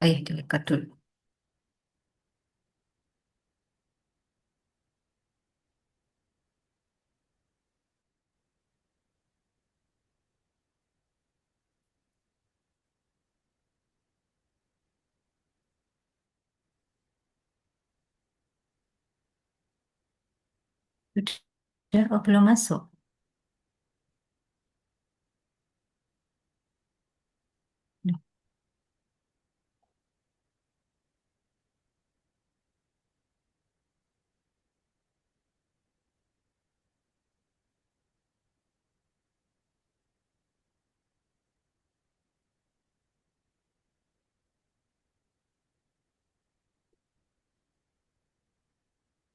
Dilihat dulu. Udah, oh, belum masuk.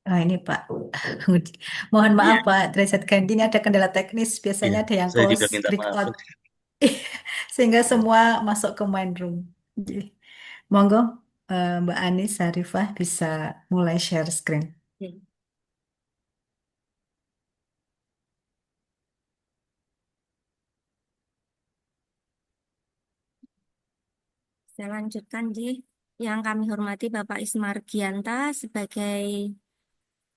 Nah, ini Pak, mohon maaf Iya, Pak, Treset Ganti ini ada kendala teknis. iya. Biasanya ada yang Saya close juga minta break maaf. out, sehingga semua masuk ke main room. Jadi, monggo Mbak Anis Sarifah bisa mulai share screen. Hmm. Saya lanjutkan, Ji. Yang kami hormati Bapak Ismar Gianta sebagai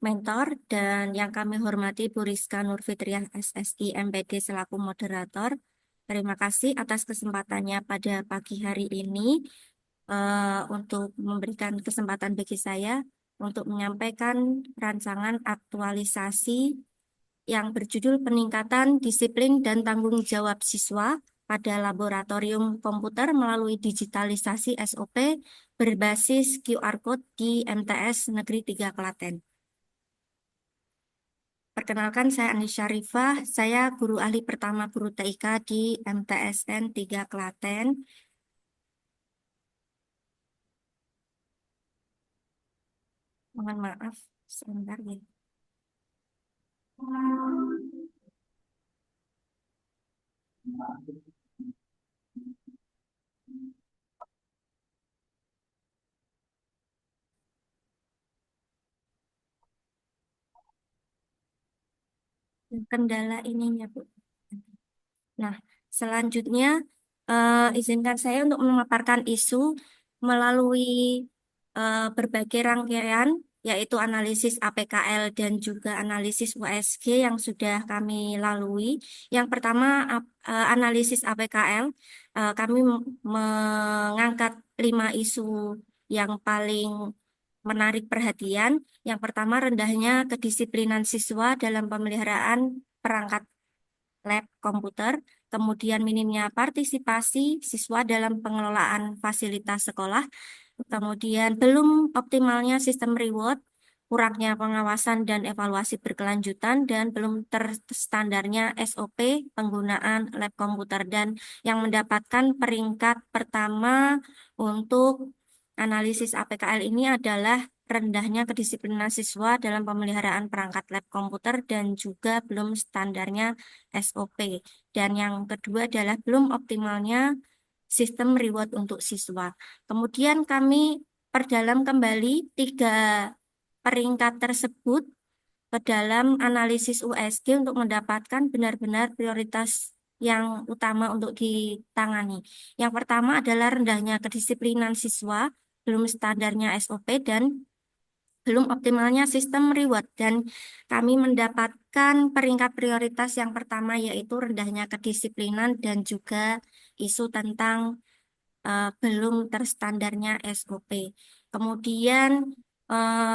mentor dan yang kami hormati Bu Rizka Nurfitriah SSI MPD selaku moderator. Terima kasih atas kesempatannya pada pagi hari ini untuk memberikan kesempatan bagi saya untuk menyampaikan rancangan aktualisasi yang berjudul Peningkatan Disiplin dan Tanggung Jawab Siswa pada Laboratorium Komputer melalui Digitalisasi SOP berbasis QR Code di MTS Negeri 3 Klaten. Perkenalkan, saya Anis Syarifah, saya guru ahli pertama guru TIK di MTSN 3 Klaten. Mohon maaf, sebentar ya. Kendala ininya, Bu. Nah, selanjutnya izinkan saya untuk memaparkan isu melalui berbagai rangkaian, yaitu analisis APKL dan juga analisis USG yang sudah kami lalui. Yang pertama, analisis APKL, kami mengangkat 5 isu yang paling menarik perhatian. Yang pertama, rendahnya kedisiplinan siswa dalam pemeliharaan perangkat lab komputer, kemudian minimnya partisipasi siswa dalam pengelolaan fasilitas sekolah, kemudian belum optimalnya sistem reward, kurangnya pengawasan dan evaluasi berkelanjutan, dan belum terstandarnya SOP penggunaan lab komputer. Dan yang mendapatkan peringkat pertama untuk analisis APKL ini adalah rendahnya kedisiplinan siswa dalam pemeliharaan perangkat lab komputer dan juga belum standarnya SOP. Dan yang kedua adalah belum optimalnya sistem reward untuk siswa. Kemudian kami perdalam kembali 3 peringkat tersebut ke dalam analisis USG untuk mendapatkan benar-benar prioritas yang utama untuk ditangani. Yang pertama adalah rendahnya kedisiplinan siswa, belum standarnya SOP, dan belum optimalnya sistem reward. Dan kami mendapatkan peringkat prioritas yang pertama yaitu rendahnya kedisiplinan dan juga isu tentang belum terstandarnya SOP. Kemudian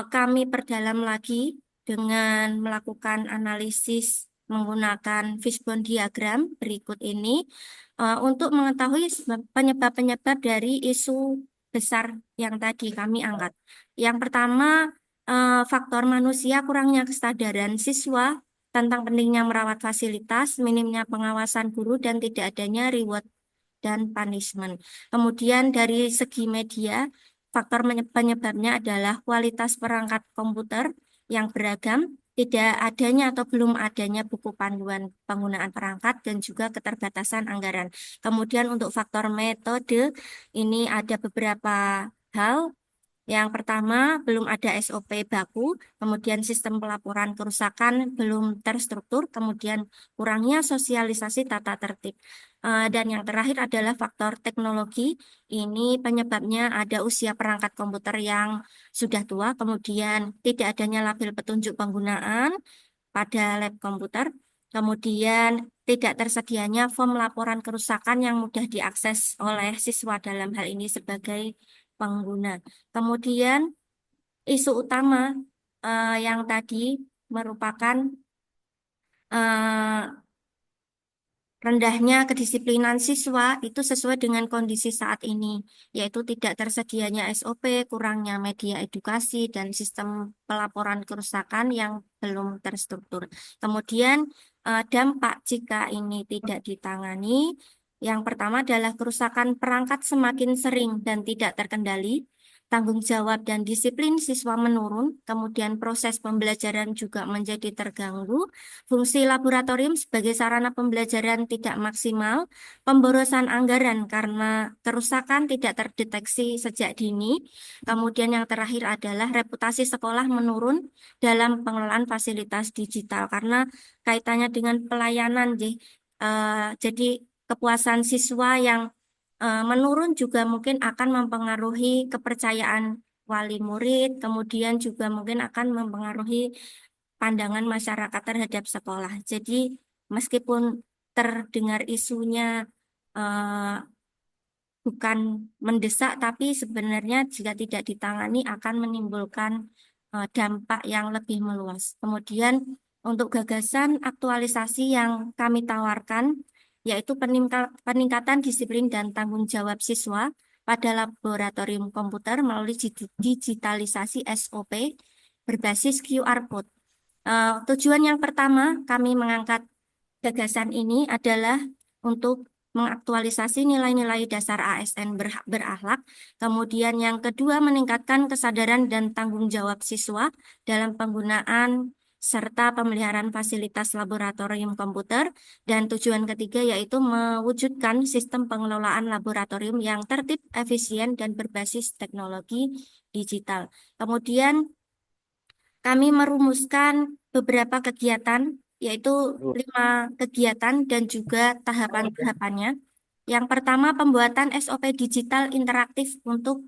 kami perdalam lagi dengan melakukan analisis menggunakan fishbone diagram berikut ini untuk mengetahui penyebab-penyebab dari isu besar yang tadi kami angkat. Yang pertama, faktor manusia kurangnya kesadaran siswa tentang pentingnya merawat fasilitas, minimnya pengawasan guru, dan tidak adanya reward dan punishment. Kemudian dari segi media, faktor penyebabnya adalah kualitas perangkat komputer yang beragam, tidak adanya atau belum adanya buku panduan penggunaan perangkat, dan juga keterbatasan anggaran. Kemudian untuk faktor metode, ini ada beberapa hal. Yang pertama, belum ada SOP baku, kemudian sistem pelaporan kerusakan belum terstruktur, kemudian kurangnya sosialisasi tata tertib. Dan yang terakhir adalah faktor teknologi. Ini penyebabnya ada usia perangkat komputer yang sudah tua, kemudian tidak adanya label petunjuk penggunaan pada lab komputer, kemudian tidak tersedianya form laporan kerusakan yang mudah diakses oleh siswa dalam hal ini sebagai pengguna. Kemudian isu utama yang tadi merupakan eh, rendahnya kedisiplinan siswa itu sesuai dengan kondisi saat ini, yaitu tidak tersedianya SOP, kurangnya media edukasi, dan sistem pelaporan kerusakan yang belum terstruktur. Kemudian dampak jika ini tidak ditangani, yang pertama adalah kerusakan perangkat semakin sering dan tidak terkendali. Tanggung jawab dan disiplin siswa menurun, kemudian proses pembelajaran juga menjadi terganggu, fungsi laboratorium sebagai sarana pembelajaran tidak maksimal, pemborosan anggaran karena kerusakan tidak terdeteksi sejak dini. Kemudian yang terakhir adalah reputasi sekolah menurun dalam pengelolaan fasilitas digital karena kaitannya dengan pelayanan. Jadi kepuasan siswa yang menurun juga mungkin akan mempengaruhi kepercayaan wali murid, kemudian juga mungkin akan mempengaruhi pandangan masyarakat terhadap sekolah. Jadi, meskipun terdengar isunya eh, bukan mendesak, tapi sebenarnya jika tidak ditangani akan menimbulkan dampak yang lebih meluas. Kemudian, untuk gagasan aktualisasi yang kami tawarkan, yaitu peningkatan disiplin dan tanggung jawab siswa pada laboratorium komputer melalui digitalisasi SOP berbasis QR Code. Tujuan yang pertama kami mengangkat gagasan ini adalah untuk mengaktualisasi nilai-nilai dasar ASN berakhlak. Kemudian yang kedua meningkatkan kesadaran dan tanggung jawab siswa dalam penggunaan serta pemeliharaan fasilitas laboratorium komputer. Dan tujuan ketiga yaitu mewujudkan sistem pengelolaan laboratorium yang tertib, efisien, dan berbasis teknologi digital. Kemudian kami merumuskan beberapa kegiatan, yaitu 5 kegiatan dan juga tahapan-tahapannya. Yang pertama, pembuatan SOP digital interaktif untuk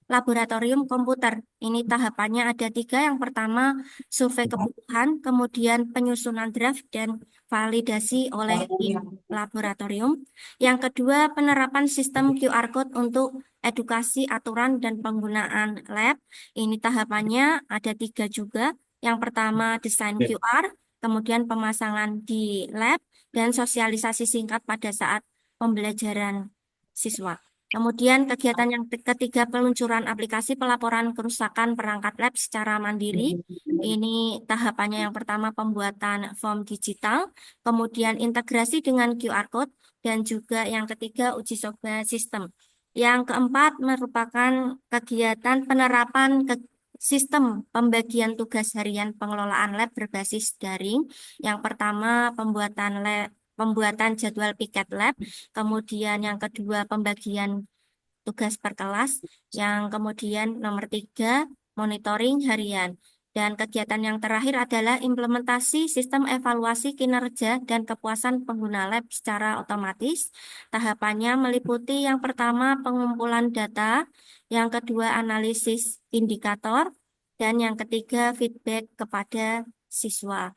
laboratorium komputer. Ini tahapannya ada 3. Yang pertama, survei kebutuhan, kemudian penyusunan draft dan validasi oleh tim laboratorium. Yang kedua, penerapan sistem QR Code untuk edukasi aturan dan penggunaan lab. Ini tahapannya ada 3 juga. Yang pertama, desain QR, kemudian pemasangan di lab, dan sosialisasi singkat pada saat pembelajaran siswa. Kemudian kegiatan yang ketiga, peluncuran aplikasi pelaporan kerusakan perangkat lab secara mandiri. Ini tahapannya yang pertama pembuatan form digital, kemudian integrasi dengan QR Code, dan juga yang ketiga uji coba sistem. Yang keempat merupakan kegiatan penerapan sistem pembagian tugas harian pengelolaan lab berbasis daring. Yang pertama pembuatan jadwal piket lab, kemudian yang kedua pembagian tugas per kelas, yang kemudian nomor 3 monitoring harian. Dan kegiatan yang terakhir adalah implementasi sistem evaluasi kinerja dan kepuasan pengguna lab secara otomatis. Tahapannya meliputi yang pertama pengumpulan data, yang kedua analisis indikator, dan yang ketiga feedback kepada siswa.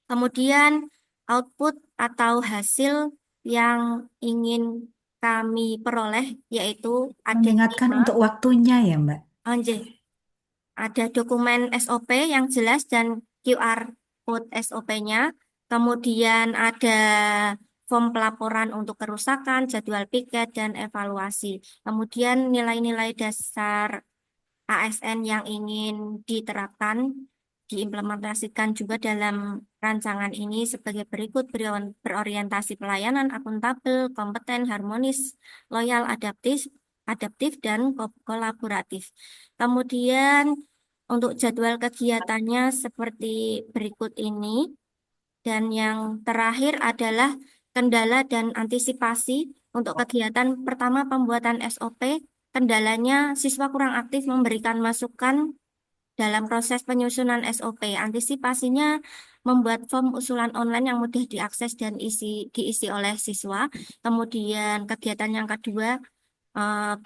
Kemudian output atau hasil yang ingin kami peroleh yaitu ada Mengingatkan 5. untuk waktunya ya, Mbak. Anjir, ada dokumen SOP yang jelas dan QR code SOP-nya. Kemudian ada form pelaporan untuk kerusakan, jadwal piket, dan evaluasi. Kemudian nilai-nilai dasar ASN yang ingin diterapkan, diimplementasikan juga dalam rancangan ini sebagai berikut: berorientasi pelayanan, akuntabel, kompeten, harmonis, loyal, adaptif, dan kolaboratif. Kemudian untuk jadwal kegiatannya seperti berikut ini. Dan yang terakhir adalah kendala dan antisipasi untuk kegiatan pertama pembuatan SOP. kendalanya siswa kurang aktif memberikan masukan dalam proses penyusunan SOP. Antisipasinya membuat form usulan online yang mudah diakses dan diisi oleh siswa. Kemudian kegiatan yang kedua,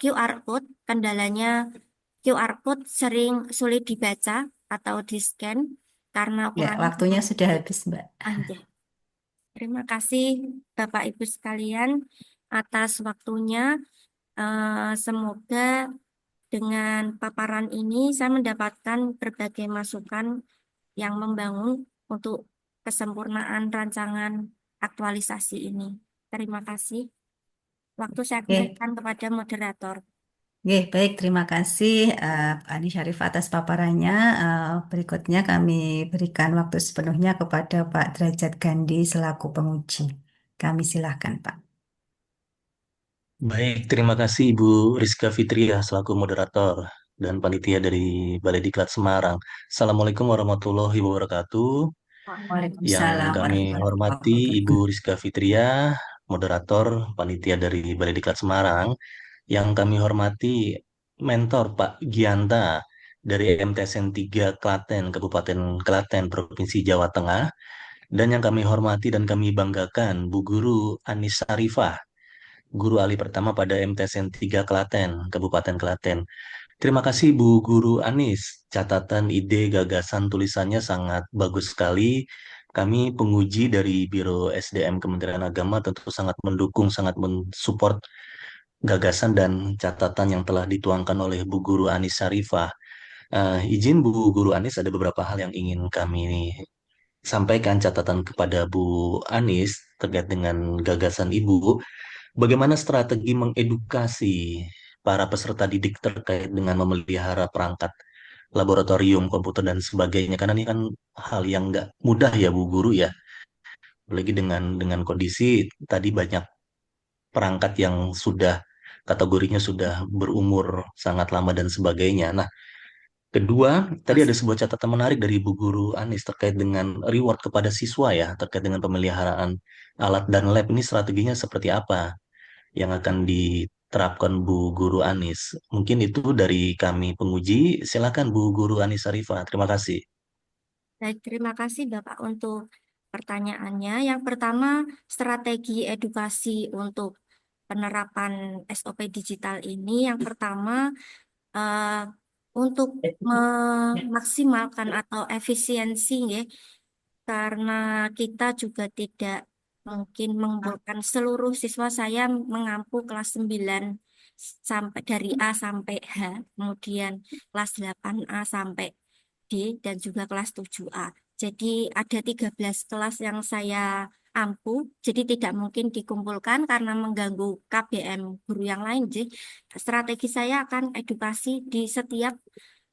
QR code. Kendalanya QR code sering sulit dibaca atau di-scan karena Ya, ukurannya waktunya terlalu sudah habis, Mbak. panjang. Terima kasih Bapak Ibu sekalian atas waktunya. Semoga dengan paparan ini saya mendapatkan berbagai masukan yang membangun untuk kesempurnaan rancangan aktualisasi ini. Terima kasih. Waktu saya Oke, kembalikan kepada moderator. oke, baik. Terima kasih Ani Syarif atas paparannya. Berikutnya kami berikan waktu sepenuhnya kepada Pak Derajat Gandhi selaku penguji. Kami silahkan, Pak. Baik, terima kasih Ibu Rizka Fitria selaku moderator dan panitia dari Balai Diklat Semarang. Assalamualaikum warahmatullahi wabarakatuh. Yang Waalaikumsalam kami warahmatullahi hormati Ibu wabarakatuh. Rizka Fitria, moderator panitia dari Balai Diklat Semarang. Yang kami hormati mentor Pak Gianta dari MTSN 3 Klaten, Kabupaten Klaten, Provinsi Jawa Tengah. Dan yang kami hormati dan kami banggakan Bu Guru Anis Sarifah, guru alih pertama pada MTSN 3 Klaten, Kabupaten Klaten. Terima kasih Bu Guru Anis. Catatan, ide, gagasan, tulisannya sangat bagus sekali. Kami penguji dari Biro SDM Kementerian Agama tentu sangat mendukung, sangat mensupport gagasan dan catatan yang telah dituangkan oleh Bu Guru Anis Sarifah. Izin Bu Guru Anis, ada beberapa hal yang ingin kami sampaikan catatan kepada Bu Anis terkait dengan gagasan Ibu. Bagaimana strategi mengedukasi para peserta didik terkait dengan memelihara perangkat laboratorium komputer dan sebagainya? Karena ini kan hal yang nggak mudah ya Bu Guru ya. Apalagi dengan kondisi tadi banyak perangkat yang sudah kategorinya sudah berumur sangat lama dan sebagainya. Nah, kedua, tadi ada sebuah catatan menarik dari Bu Guru Anis terkait dengan reward kepada siswa ya, terkait dengan pemeliharaan alat dan lab ini strateginya seperti apa yang akan diterapkan Bu Guru Anis. Mungkin itu dari kami penguji. Silakan Bu Guru Anis Sarifah. Terima kasih. Baik, terima kasih Bapak untuk pertanyaannya. Yang pertama, strategi edukasi untuk penerapan SOP digital ini. Yang pertama, eh, untuk memaksimalkan atau efisiensi, ya, karena kita juga tidak mungkin mengumpulkan seluruh siswa. Saya mengampu kelas 9 sampai dari A sampai H, kemudian kelas 8A sampai D, dan juga kelas 7A. Jadi ada 13 kelas yang saya ampu, jadi tidak mungkin dikumpulkan karena mengganggu KBM guru yang lain. Jadi strategi saya akan edukasi di setiap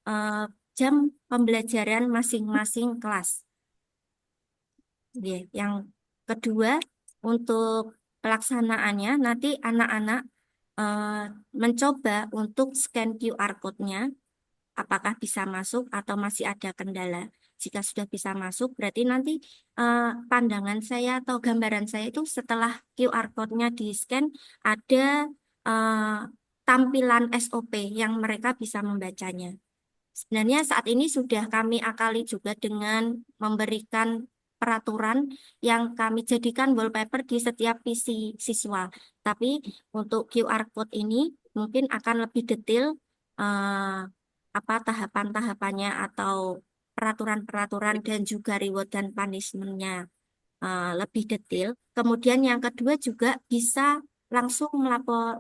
eh, jam pembelajaran masing-masing kelas. Ya, yang kedua, untuk pelaksanaannya nanti anak-anak eh, mencoba untuk scan QR code-nya, apakah bisa masuk atau masih ada kendala. Jika sudah bisa masuk, berarti nanti pandangan saya atau gambaran saya itu setelah QR code-nya di-scan, ada eh, tampilan SOP yang mereka bisa membacanya. Sebenarnya saat ini sudah kami akali juga dengan memberikan peraturan yang kami jadikan wallpaper di setiap PC siswa. Tapi untuk QR code ini mungkin akan lebih detail, eh, apa tahapan-tahapannya atau peraturan-peraturan dan juga reward dan punishment-nya lebih detail. Kemudian yang kedua juga bisa langsung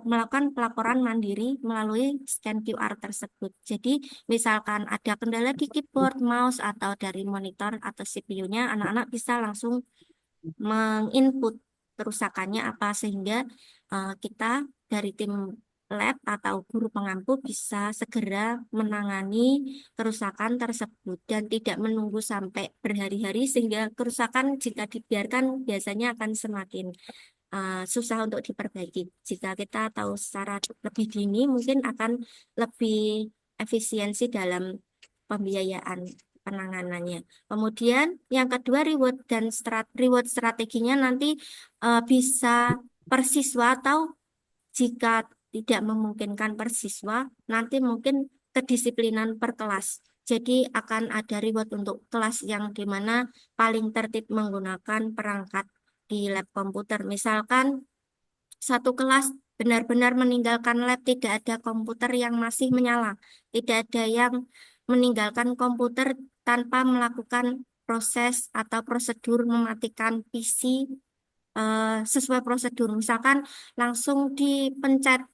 melakukan pelaporan mandiri melalui scan QR tersebut. Jadi misalkan ada kendala di keyboard, mouse, atau dari monitor atau CPU-nya, anak-anak bisa langsung menginput kerusakannya apa sehingga kita dari tim lab atau guru pengampu bisa segera menangani kerusakan tersebut dan tidak menunggu sampai berhari-hari sehingga kerusakan jika dibiarkan biasanya akan semakin susah untuk diperbaiki. Jika kita tahu secara lebih dini mungkin akan lebih efisiensi dalam pembiayaan penanganannya. Kemudian yang kedua reward strateginya nanti bisa per siswa atau jika tidak memungkinkan per siswa, nanti mungkin kedisiplinan per kelas. Jadi akan ada reward untuk kelas yang dimana paling tertib menggunakan perangkat di lab komputer. Misalkan satu kelas benar-benar meninggalkan lab, tidak ada komputer yang masih menyala, tidak ada yang meninggalkan komputer tanpa melakukan proses atau prosedur mematikan PC sesuai prosedur. Misalkan langsung dipencet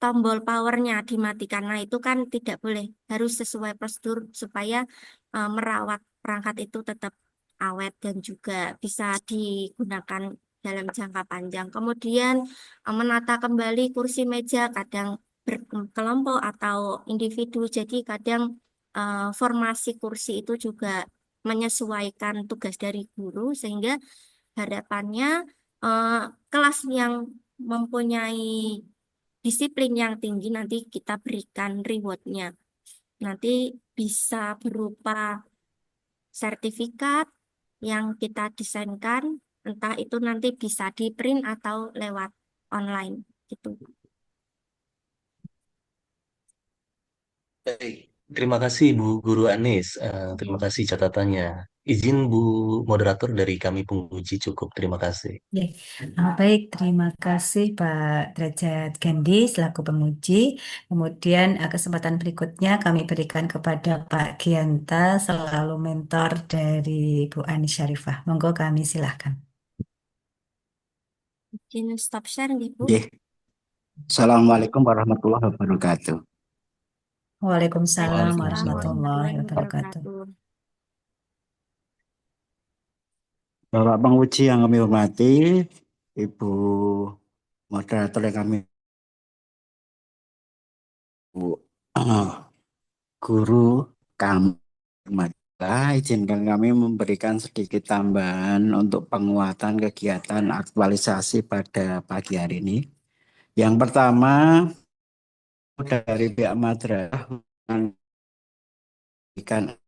tombol powernya dimatikan. Nah, itu kan tidak boleh. Harus sesuai prosedur supaya merawat perangkat itu tetap awet dan juga bisa digunakan dalam jangka panjang. Kemudian menata kembali kursi meja kadang berkelompok atau individu. Jadi kadang formasi kursi itu juga menyesuaikan tugas dari guru sehingga harapannya eh, kelas yang mempunyai disiplin yang tinggi nanti kita berikan rewardnya. Nanti bisa berupa sertifikat yang kita desainkan, entah itu nanti bisa di print atau lewat online gitu. Baik, terima kasih Bu Guru Anis. Terima kasih catatannya. Izin Bu Moderator dari kami penguji cukup. Terima kasih. Oke. Baik, terima kasih Pak Derajat Gandhi selaku penguji. Kemudian kesempatan berikutnya kami berikan kepada Pak Gianta selalu mentor dari Bu Ani Syarifah. Monggo kami silahkan. Izin stop share nih Bu. Nggih. Assalamualaikum warahmatullahi wabarakatuh. Waalaikumsalam Waalaikumsalam warahmatullahi warahmatullahi wabarakatuh. wabarakatuh. Bapak penguji yang kami hormati, Ibu moderator yang kami Bu, guru kami hormati, izinkan kami memberikan sedikit tambahan untuk penguatan kegiatan aktualisasi pada pagi hari ini. Yang pertama, dari pihak madrasah memberikan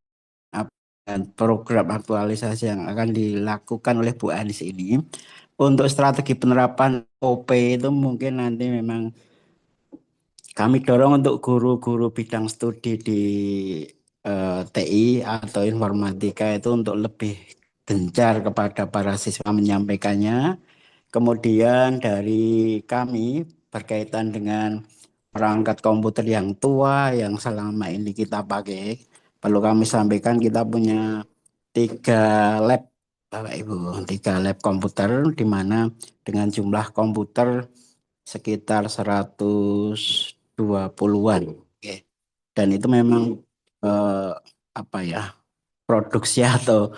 dan program aktualisasi yang akan dilakukan oleh Bu Anis ini untuk strategi penerapan OP itu mungkin nanti memang kami dorong untuk guru-guru bidang studi di TI atau informatika itu untuk lebih gencar kepada para siswa menyampaikannya. Kemudian dari kami berkaitan dengan perangkat komputer yang tua yang selama ini kita pakai, perlu kami sampaikan kita punya 3 lab, Bapak Ibu, 3 lab komputer di mana dengan jumlah komputer sekitar 120-an. Oke. Dan itu memang eh, apa ya, produksi atau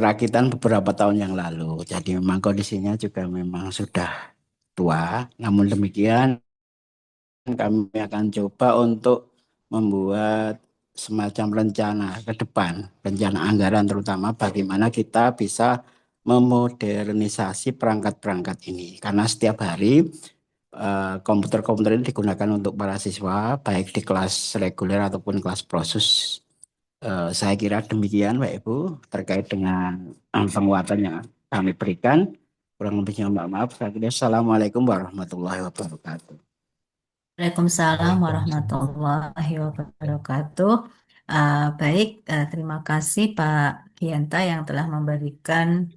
rakitan beberapa tahun yang lalu. Jadi memang kondisinya juga memang sudah tua. Namun demikian kami akan coba untuk membuat semacam rencana ke depan, rencana anggaran terutama bagaimana kita bisa memodernisasi perangkat-perangkat ini. Karena setiap hari komputer-komputer ini digunakan untuk para siswa, baik di kelas reguler ataupun kelas proses. Saya kira demikian, Pak Ibu, terkait dengan penguatan yang kami berikan. Kurang lebihnya, maaf. Saya kira Assalamualaikum warahmatullahi wabarakatuh. Waalaikumsalam warahmatullahi wabarakatuh. Baik, terima kasih Pak Gianta yang telah memberikan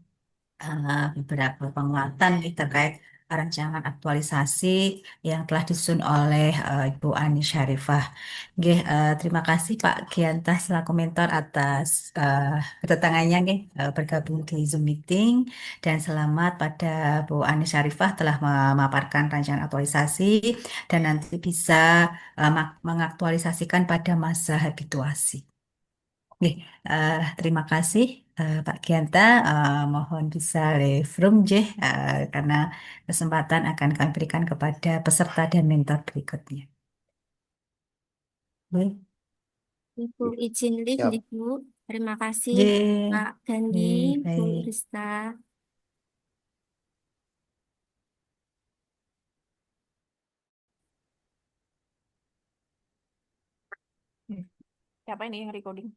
beberapa penguatan nih terkait rancangan aktualisasi yang telah disusun oleh Ibu Ani Syarifah. Nggih, terima kasih Pak Gianta selaku mentor atas kedatangannya nggih, bergabung di Zoom meeting dan selamat pada Bu Ani Syarifah telah memaparkan rancangan aktualisasi dan nanti bisa mengaktualisasikan pada masa habituasi. Oke, terima kasih Pak Gianta. Mohon bisa leave room karena kesempatan akan kami berikan kepada peserta dan mentor berikutnya. Baik. Ibu izin live Siap. nih Bu. Terima kasih Ye, Pak Gandhi, Bu baik. Rista. Siapa ini yang recording?